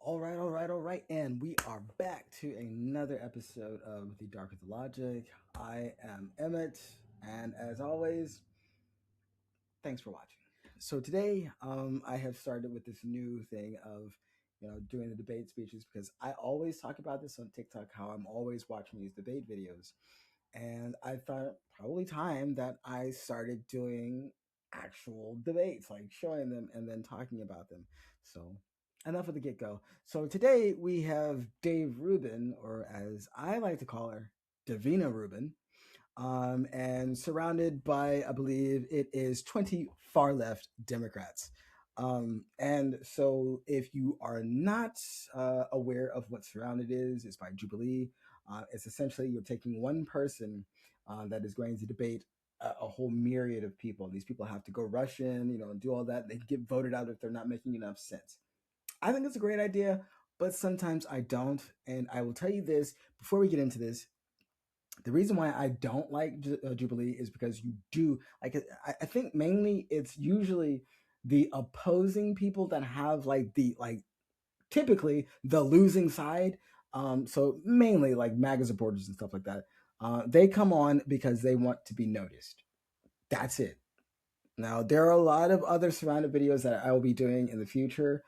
All right. And we are back to another episode of The Dark of the Logic. I am Emmett, and as always, thanks for watching. So today, I have started with this new thing of, doing the debate speeches because I always talk about this on TikTok, how I'm always watching these debate videos. And I thought probably time that I started doing actual debates, like showing them and then talking about them. So enough of the get-go. So today we have Dave Rubin, or as I like to call her, Davina Rubin, and surrounded by, I believe it is 20 far left Democrats. And so if you are not aware of what Surrounded is, it's by Jubilee. It's essentially you're taking one person that is going to debate a whole myriad of people. These people have to go rush in, and do all that. They get voted out if they're not making enough sense. I think it's a great idea, but sometimes I don't. And I will tell you this before we get into this. The reason why I don't like Jubilee is because you do, like, I think mainly it's usually the opposing people that have typically the losing side. So mainly like MAGA supporters and stuff like that. They come on because they want to be noticed. That's it. Now, there are a lot of other surrounded videos that I will be doing in the future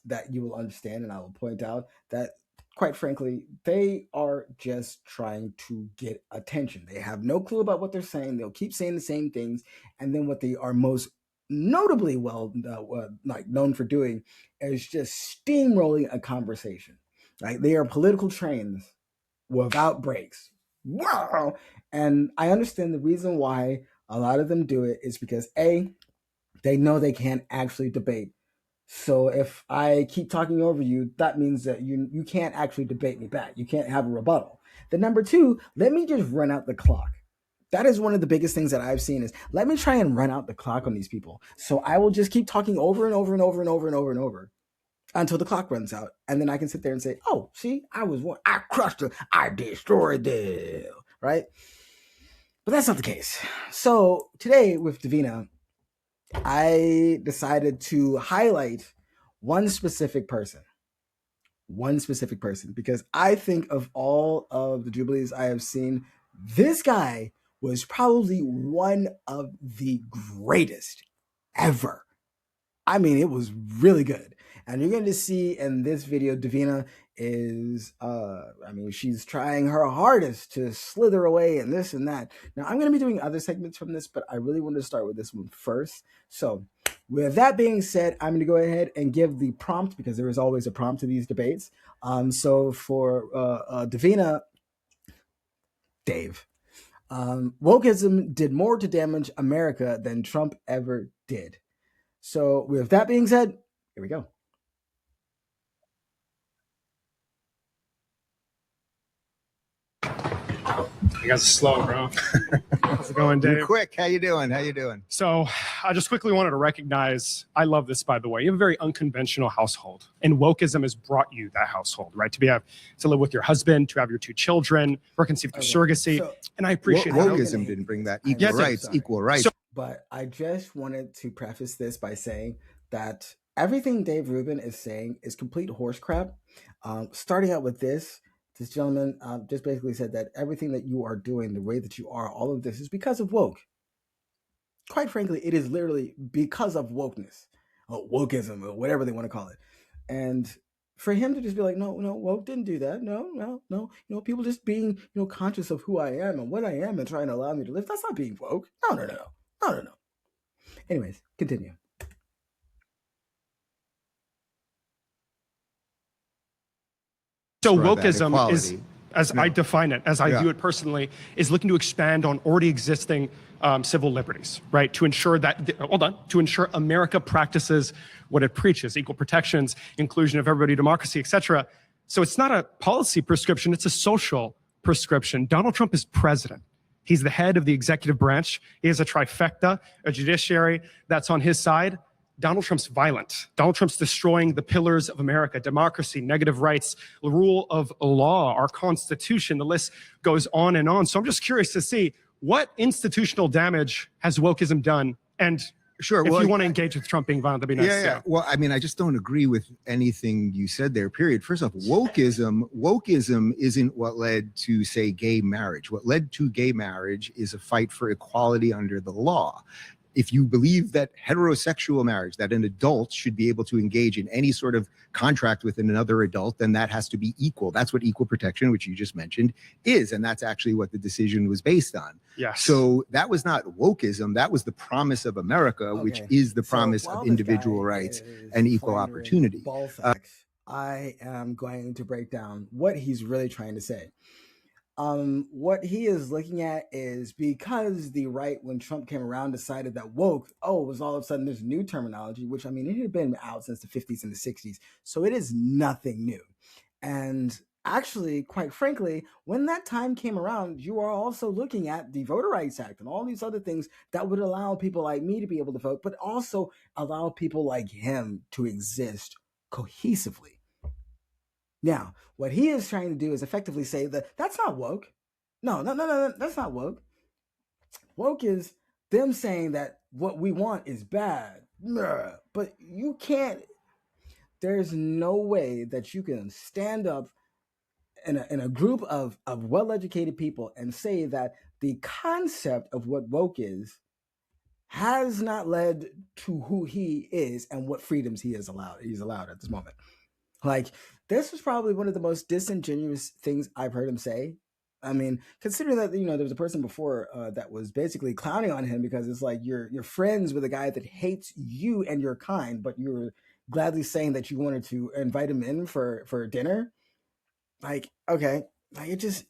that you will understand, and I will point out that, quite frankly, they are just trying to get attention. They have no clue about what they're saying. They'll keep saying the same things, and then what they are most notably known for doing is just steamrolling a conversation. Right? They are political trains without brakes. Wow! And I understand the reason why a lot of them do it is because A, they know they can't actually debate. So if I keep talking over you, that means that you can't actually debate me back. You can't have a rebuttal. Then number two, let me just run out the clock. That is one of the biggest things that I've seen is let me try and run out the clock on these people. So I will just keep talking over and over and over and over and over and over until the clock runs out. And then I can sit there and say, oh, see, I was one. I crushed them. I destroyed them. Right? But that's not the case. So today with Davina, I decided to highlight one specific person, because I think of all of the Jubilees I have seen, this guy was probably one of the greatest ever. I mean, it was really good. And you're going to see in this video, Davina is, she's trying her hardest to slither away and this and that. Now, I'm going to be doing other segments from this, but I really wanted to start with this one first. So with that being said, I'm going to go ahead and give the prompt because there is always a prompt to these debates. So for Davina, Dave, wokeism did more to damage America than Trump ever did. So with that being said, here we go. You guys are slow, bro. How's it going, Dave? You're quick. How you doing? So I just quickly wanted to recognize, I love this, by the way. You have a very unconventional household, and wokeism has brought you that household, right? To live with your husband, to have your two children, or conceive through surrogacy. So, and I appreciate wokeism didn't bring that. Equal rights. So, but I just wanted to preface this by saying that everything Dave Rubin is saying is complete horse crap. Starting out with this gentleman just basically said that everything that you are doing, the way that you are, all of this is because of woke. Quite frankly, it is literally because of wokeness, or wokeism, or whatever they want to call it. And for him to just be like, no, woke didn't do that. No. People just being, conscious of who I am and what I am and trying to allow me to live. That's not being woke. No. Anyways, continue. So wokeism is, as I define it, as I view it personally, is looking to expand on already existing civil liberties, right? To ensure that, to ensure America practices what it preaches, equal protections, inclusion of everybody, democracy, etc. So it's not a policy prescription, it's a social prescription. Donald Trump is president. He's the head of the executive branch. He has a trifecta, a judiciary that's on his side. Donald Trump's violent. Donald Trump's destroying the pillars of America, democracy, negative rights, the rule of law, our Constitution. The list goes on and on. So I'm just curious to see what institutional damage has wokeism done? And Sure. If you want to engage with Trump being violent, that'd be nice. Yeah. Well, I mean, I just don't agree with anything you said there, period. First off, wokeism isn't what led to, say, gay marriage. What led to gay marriage is a fight for equality under the law. If you believe that heterosexual marriage, that an adult should be able to engage in any sort of contract with another adult, then that has to be equal. That's what equal protection, which you just mentioned, is. And that's actually what the decision was based on. Yes. So that was not wokeism. That was the promise of America, which is the promise of individual rights and equal opportunity. I am going to break down what he's really trying to say. What he is looking at is because the right, when Trump came around, decided that woke, was all of a sudden this new terminology, which, I mean, it had been out since the 50s and the 60s. So it is nothing new. And actually, quite frankly, when that time came around, you are also looking at the Voter Rights Act and all these other things that would allow people like me to be able to vote, but also allow people like him to exist cohesively. Now, what he is trying to do is effectively say that that's not woke. No, that's not woke. Woke is them saying that what we want is bad. But you can't, there's no way that you can stand up in a group of well-educated people and say that the concept of what woke is has not led to who he is and what freedoms he's allowed at this moment. Like, this was probably one of the most disingenuous things I've heard him say. I mean, considering that, there was a person before that was basically clowning on him because it's like you're friends with a guy that hates you and your kind, but you're gladly saying that you wanted to invite him in for dinner. Like, okay, like, it just,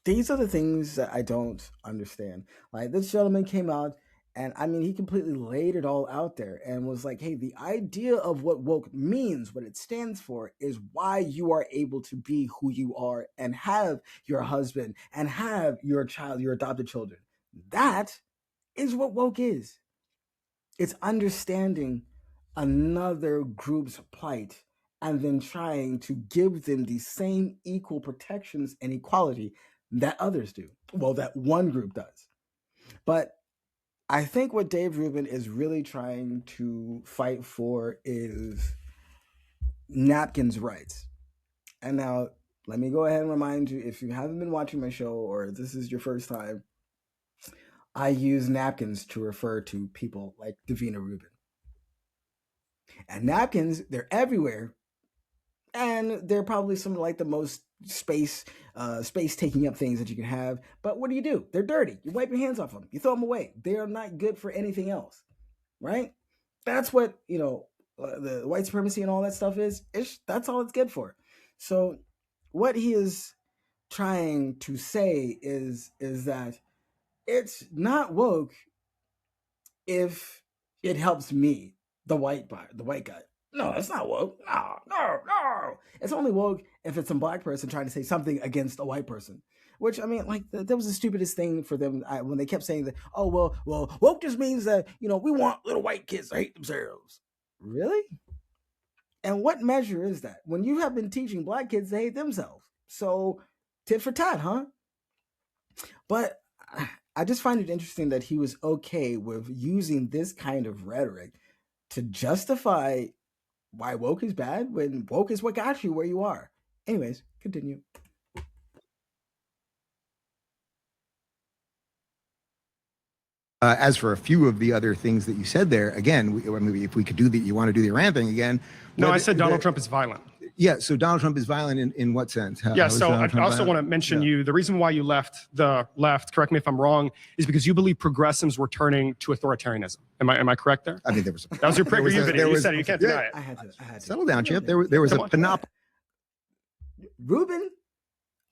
these are the things that I don't understand. Like, this gentleman came out and, I mean, he completely laid it all out there and was like, hey, the idea of what woke means, what it stands for, is why you are able to be who you are and have your husband and have your child, your adopted children. That is what woke is. It's understanding another group's plight and then trying to give them the same equal protections and equality that others do. Well, that one group does. But I think what Dave Rubin is really trying to fight for is napkins' rights. And now, let me go ahead and remind you, if you haven't been watching my show or this is your first time, I use napkins to refer to people like Dave Rubin. And napkins, they're everywhere. And they're probably some like the most space taking up things that you can have. But what do? They're dirty. You wipe your hands off them. You throw them away. They are not good for anything else, right? That's what, the white supremacy and all that stuff is. That's all it's good for. So what he is trying to say is that it's not woke if it helps me, the white guy. No, that's not woke. No. It's only woke if it's some black person trying to say something against a white person. Which, I mean, like, that was the stupidest thing for them when they kept saying that, well, woke just means that, we want little white kids to hate themselves. Really? And what measure is that? When you have been teaching black kids to hate themselves. So, tit for tat, huh? But I just find it interesting that he was okay with using this kind of rhetoric to justify why woke is bad when woke is what got you where you are. Anyways, continue. As for a few of the other things that you said there, again, if we could do you want to do the Iran thing again. No, I said Donald Trump is violent. Yeah, so Donald Trump is violent in what sense? So I also want to mention the reason why you left the left, correct me if I'm wrong, is because you believe progressives were turning to authoritarianism. Am I correct there? I mean, that was your PragerU video. You said it, you can't deny it. I had to. Settle down, Chip. There was a panoply. Ruben?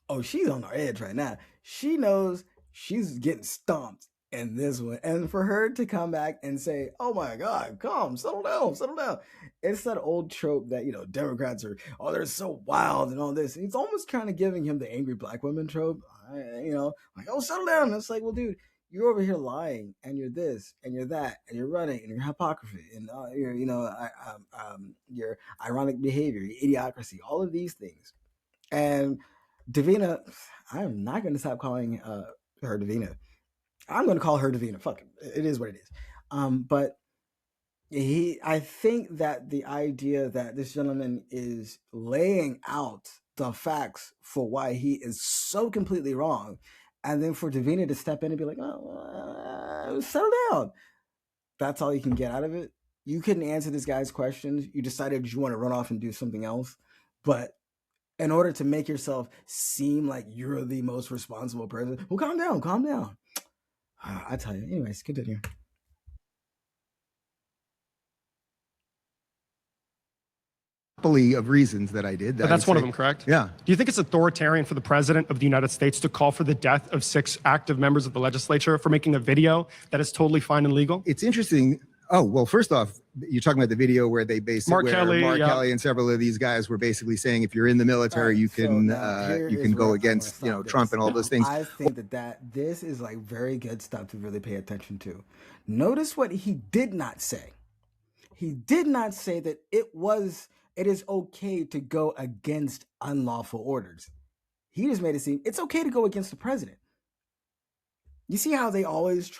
Oh, she's on her edge right now. She knows she's getting stomped in this one. And for her to come back and say, oh my God, settle down. It's that old trope that, Democrats are, they're so wild and all this. It's almost kind of giving him the angry black women trope, settle down. It's like, well, dude, you're over here lying and you're this and you're that and you're running and you're hypocrisy and your ironic behavior, your idiocracy, all of these things. And Davina, I'm not going to stop calling her Davina. I'm going to call her Davina. Fuck it. It is what it is. But I think that the idea that this gentleman is laying out the facts for why he is so completely wrong, and then for Davina to step in and be like, "Oh, settle down." That's all you can get out of it. You couldn't answer this guy's questions. You decided you want to run off and do something else, but in order to make yourself seem like you're the most responsible person, well, calm down, calm down. I tell you. Anyways, continue. Of reasons that I did. But that's one of them, correct? Yeah. Do you think it's authoritarian for the president of the United States to call for the death of 6 active members of the legislature for making a video that is totally fine and legal? It's interesting. Oh, well, first off, you're talking about the video where they basically Mark Kelly and several of these guys were basically saying if you're in the military, you can go against Trump and all those things. I think that this is like very good stuff to really pay attention to. Notice what he did not say. He did not say that it is okay to go against unlawful orders. He just made it seem it's okay to go against the president. You see how they always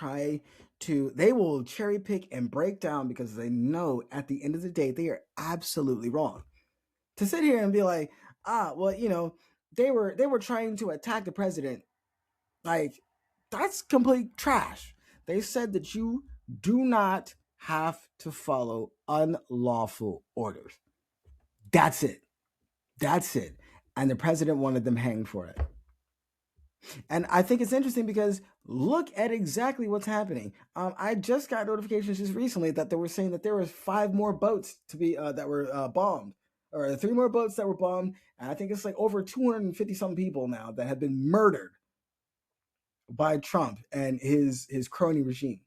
they will cherry pick and break down because they know at the end of the day, they are absolutely wrong. To sit here and be like, they were trying to attack the president. Like, that's complete trash. They said that you do not have to follow unlawful orders. That's it. That's it. And the president wanted them hanged for it. And I think it's interesting because look at exactly what's happening. I just got notifications just recently that they were saying that there was 5 more boats to be that were bombed, or 3 more boats that were bombed. And I think it's like over 250 some people now that have been murdered by Trump and his crony regime.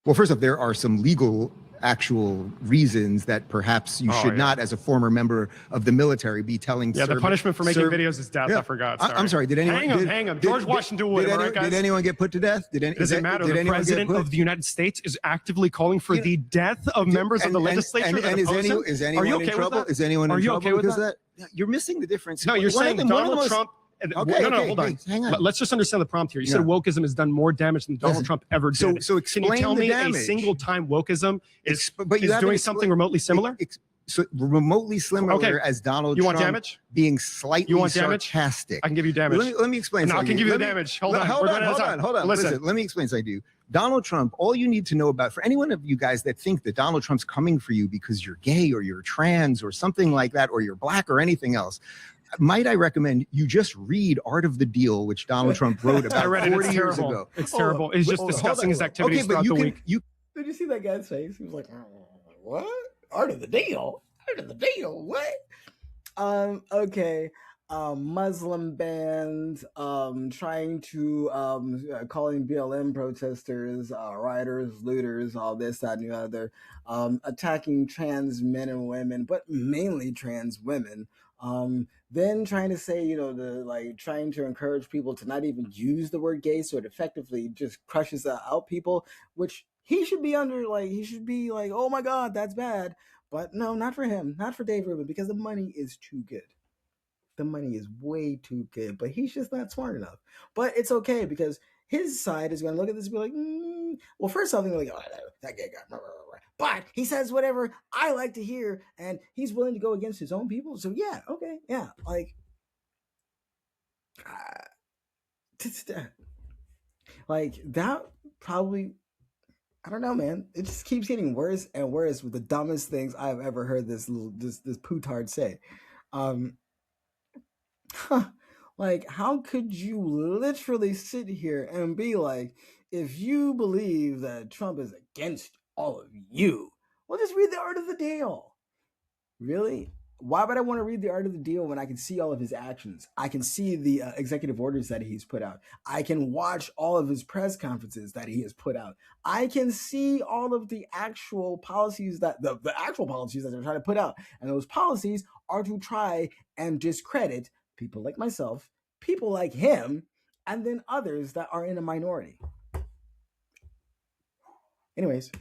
Well, first off, there are some legal actual reasons that perhaps you should not, as a former member of the military, be telling. Yeah, the punishment for making videos is death. I forgot. Sorry. I'm sorry. Did anyone hang him? George Washington Wood. Did anyone get put to death? Does it matter? The president of the United States is actively calling for the death of members of the legislature. And is anyone in trouble? Is anyone in trouble because of that? You're missing the difference. No, you're saying Donald Trump. Okay, hold on. Hang on. Let's just understand the prompt here. You said wokeism has done more damage than Donald Trump ever did. So can you tell me a single time wokeism is doing something remotely similar? Remotely similar as Donald Trump. You want damage? Being slightly sarcastic. I can give you damage. Let me explain. No, I can give you the damage. Hold on. Listen. Let me explain something to you. Donald Trump, all you need to know about, for any one of you guys that think that Donald Trump's coming for you because you're gay or you're trans or something like that, or you're black or anything else, might I recommend you just read Art of the Deal, which Donald Trump wrote about 40 years ago. It's terrible. He's just discussing his activities throughout the week. Did you see that guy's face? He was like, what? Art of the Deal? Art of the Deal? What? Okay. Muslim bans, trying to, calling BLM protesters, rioters, looters, all this, that, and the other, attacking trans men and women, but mainly trans women. Then trying to say, trying to encourage people to not even use the word gay, so it effectively just crushes out people, which he should be like, oh my God, that's bad. But no, not for him, not for Dave Rubin, because the money is too good. The money is way too good, but he's just not smart enough. But it's okay because his side is going to look at this and be like, well, first off, they're like, oh, that gay guy. But he says whatever I like to hear, and he's willing to go against his own people. So yeah, okay, yeah, that probably, I don't know, man. It just keeps getting worse and worse with the dumbest things I've ever heard this putard say. How could you literally sit here and be like, if you believe that Trump is against all of you, well, just read the Art of the Deal. Really? Why would I want to read the Art of the Deal when I can see all of his actions? I can see the executive orders that he's put out. I can watch all of his press conferences that he has put out. I can see all of the actual policies that the actual policies that they're trying to put out. And those policies are to try and discredit people like myself, people like him, and then others that are in a minority. Anyways,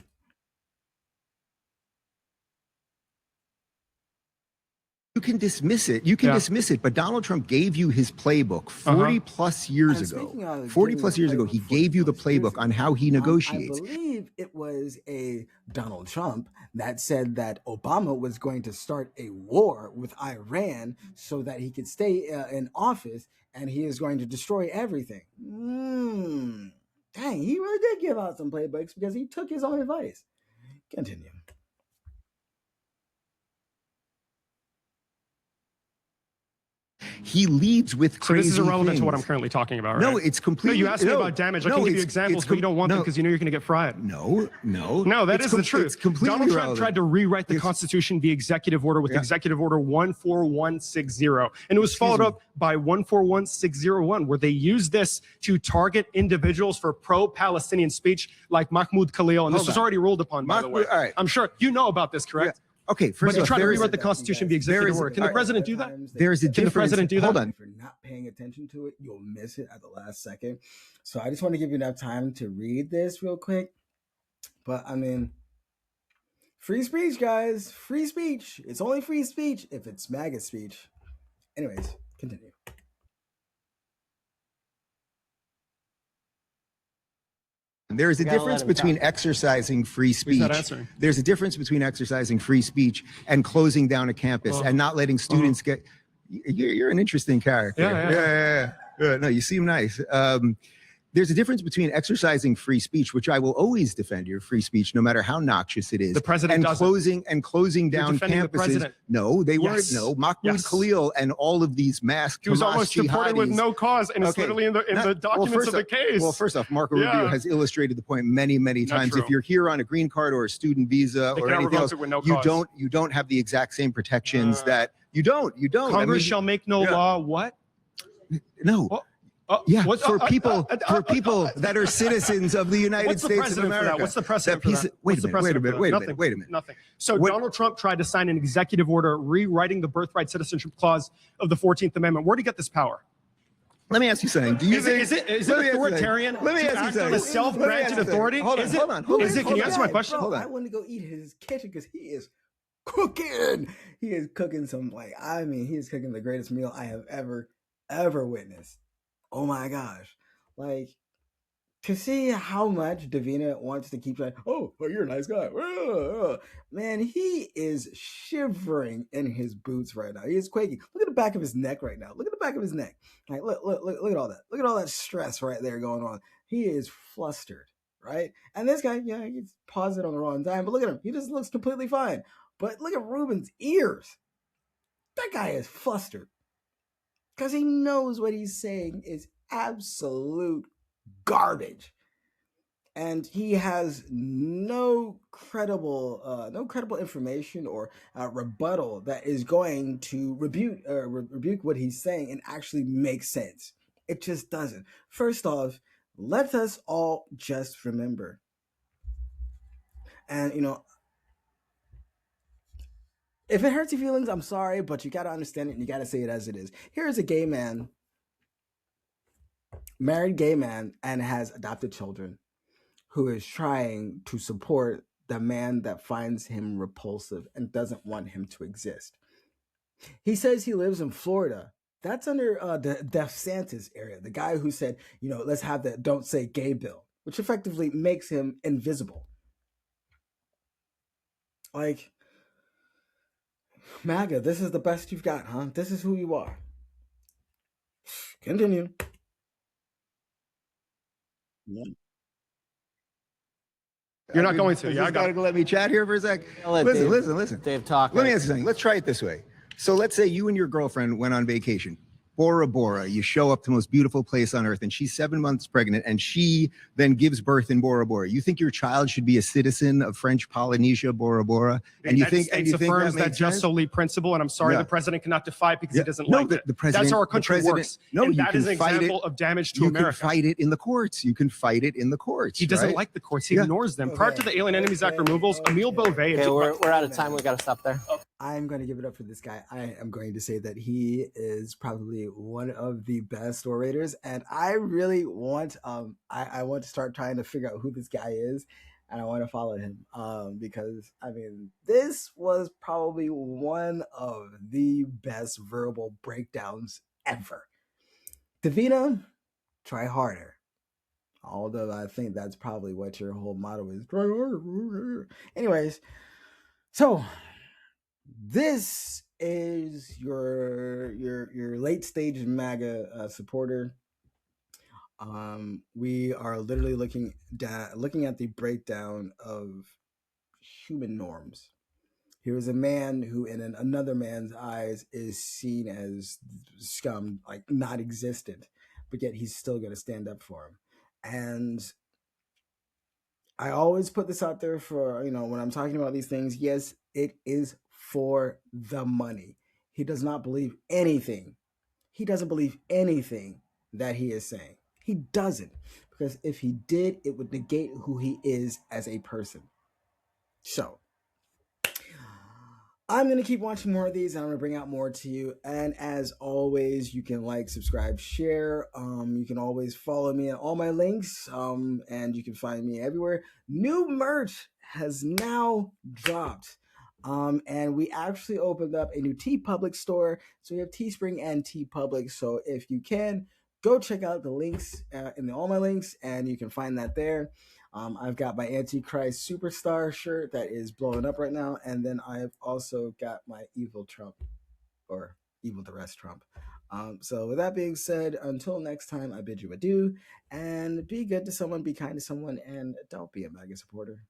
You can dismiss it. You can dismiss it. But Donald Trump gave you his playbook 40 plus years ago. 40 plus years ago, he gave you the playbook on how he negotiates. I believe it was a Donald Trump that said that Obama was going to start a war with Iran so that he could stay in office, and he is going to destroy everything. Dang, he really did give out some playbooks because he took his own advice. Continue. He leads with crazy So this is irrelevant things. to what I'm currently talking about, right? No, it's completely... No, you asked me about damage. I can give you examples, but you don't want them because you know you're going to get fried. No. No, that is the truth. It's completely Donald Trump irrelevant. tried to rewrite the Constitution via executive order with Executive Order 14160. And it was followed up by 141601, where they used this to target individuals for pro-Palestinian speech like Mahmoud Khalil. And this was already ruled upon, by the way. All right. I'm sure you know about this, correct? Okay, but he tried to rewrite the Constitution via executive order. Can the president do that? There's a difference. Can the president do that? Hold on. If you're not paying attention to it, you'll miss it at the last second. So I just want to give you enough time to read this real quick. But I mean, free speech, guys. Free speech. It's only free speech if it's MAGA speech. Anyways, continue. There is a difference between exercising free speech. There's a difference between exercising free speech and closing down a campus and not letting students get. You're an interesting character. Yeah. No, you seem nice. There's a difference between exercising free speech, which I will always defend your free speech, no matter how noxious it is. The president and closing down campuses. No, they weren't. No, Mahmoud Khalil and all of these masked. He was almost deported with no cause, and it's literally in the documents of the case. Well, first off, Marco Rubio has illustrated the point many times. If you're here on a green card or a student visa or anything else, you don't have the exact same protections that you don't. Congress shall make no law. What? No. For people that are citizens of the United States of America. What's the precedent for that? Wait a minute. Nothing. So Donald Trump tried to sign an executive order rewriting the birthright citizenship clause of the 14th Amendment. Where did he get this power? Let me ask you something. Is it authoritarian? Let me ask you something. A self-granted authority? Hold on. Can you answer my question? Bro, I want to go eat his kitchen because he is cooking. He is cooking he is cooking the greatest meal I have ever witnessed. Oh my gosh. To see how much Davina wants to keep saying, oh, you're a nice guy. Man, he is shivering in his boots right now. He is quaking. Look at the back of his neck right now. Look at the back of his neck. Look at all that. Look at all that stress right there going on. He is flustered, right? And this guy, he's paused it on the wrong time, but look at him. He just looks completely fine. But look at Ruben's ears. That guy is flustered. Because he knows what he's saying is absolute garbage. And he has no credible information or rebuttal that is going to rebuke what he's saying and actually make sense. It just doesn't. First off, let us all just remember. And, if it hurts your feelings, I'm sorry, but you got to understand it and you got to say it as it is. Here's a gay man, married gay man, and has adopted children who is trying to support the man that finds him repulsive and doesn't want him to exist. He says he lives in Florida. That's under the DeSantis area, the guy who said, let's have the Don't Say Gay bill, which effectively makes him invisible. MAGA, this is the best you've got, huh? This is who you are. Continue. You're not going to. You got to let me chat here for a sec. Listen. Dave, talk. Let me ask you something. Let's try it this way. So let's say you and your girlfriend went on vacation. Bora Bora. You show up to the most beautiful place on earth, and she's 7 months pregnant, and she then gives birth in Bora Bora. You think your child should be a citizen of French Polynesia, Bora Bora? And you think affirms that just solely principle, and I'm sorry the president cannot defy it because he doesn't like it. That's how our country works. No, and you that can is an fight example of damage to America. You can fight it in the courts. He doesn't like the courts. He ignores them. Prior to the Alien Enemies Act removals, Emile Beauvais. Okay, we're out of time. We got to stop there. I'm going to give it up for this guy. I am going to say that he is probably one of the best orators, and I really want I want to start trying to figure out who this guy is. and I want to follow him because I mean this was probably one of the best verbal breakdowns ever. Davina, try harder. Although I think that's probably what your whole motto is. Try harder. Anyways, so this is your late stage MAGA supporter. We are literally looking at the breakdown of human norms. Here is a man who, in another man's eyes, is seen as scum, like not existent, but yet he's still going to stand up for him. And I always put this out there for, when I'm talking about these things, yes, it is for the money. He does not believe anything. He doesn't believe anything that he is saying. He doesn't. Because if he did, it would negate who he is as a person. So, I'm going to keep watching more of these and I'm going to bring out more to you. And as always, you can like, subscribe, share. You can always follow me at all my links. And you can find me everywhere. New merch has now dropped. And we actually opened up a new TeePublic store. So we have Teespring and TeePublic. So if you can, go check out the links in all my links and you can find that there. I've got my Antichrist Superstar shirt that is blowing up right now. And then I've also got my Evil Trump, or Evil the Rest Trump. So with that being said, until next time, I bid you adieu. And be good to someone, be kind to someone, and don't be a MAGA supporter.